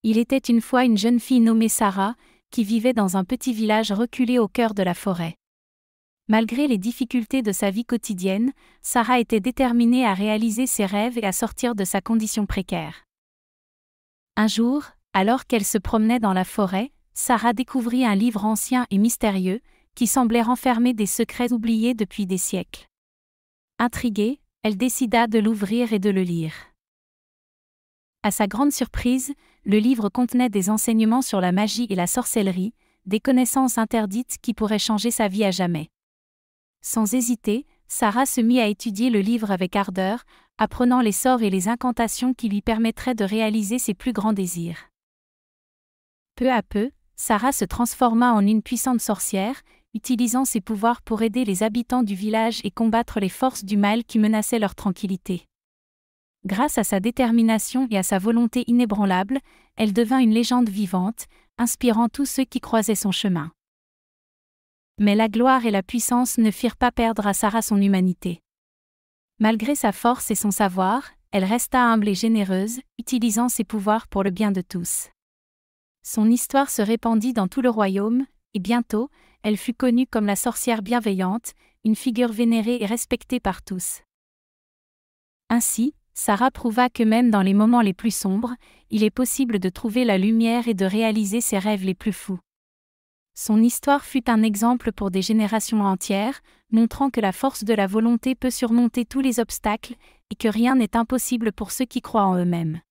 Il était une fois une jeune fille nommée Sarah, qui vivait dans un petit village reculé au cœur de la forêt. Malgré les difficultés de sa vie quotidienne, Sarah était déterminée à réaliser ses rêves et à sortir de sa condition précaire. Un jour, alors qu'elle se promenait dans la forêt, Sarah découvrit un livre ancien et mystérieux, qui semblait renfermer des secrets oubliés depuis des siècles. Intriguée, elle décida de l'ouvrir et de le lire. À sa grande surprise, le livre contenait des enseignements sur la magie et la sorcellerie, des connaissances interdites qui pourraient changer sa vie à jamais. Sans hésiter, Sarah se mit à étudier le livre avec ardeur, apprenant les sorts et les incantations qui lui permettraient de réaliser ses plus grands désirs. Peu à peu, Sarah se transforma en une puissante sorcière, utilisant ses pouvoirs pour aider les habitants du village et combattre les forces du mal qui menaçaient leur tranquillité. Grâce à sa détermination et à sa volonté inébranlable, elle devint une légende vivante, inspirant tous ceux qui croisaient son chemin. Mais la gloire et la puissance ne firent pas perdre à Sarah son humanité. Malgré sa force et son savoir, elle resta humble et généreuse, utilisant ses pouvoirs pour le bien de tous. Son histoire se répandit dans tout le royaume, et bientôt, elle fut connue comme la sorcière bienveillante, une figure vénérée et respectée par tous. Ainsi, Sarah prouva que même dans les moments les plus sombres, il est possible de trouver la lumière et de réaliser ses rêves les plus fous. Son histoire fut un exemple pour des générations entières, montrant que la force de la volonté peut surmonter tous les obstacles, et que rien n'est impossible pour ceux qui croient en eux-mêmes.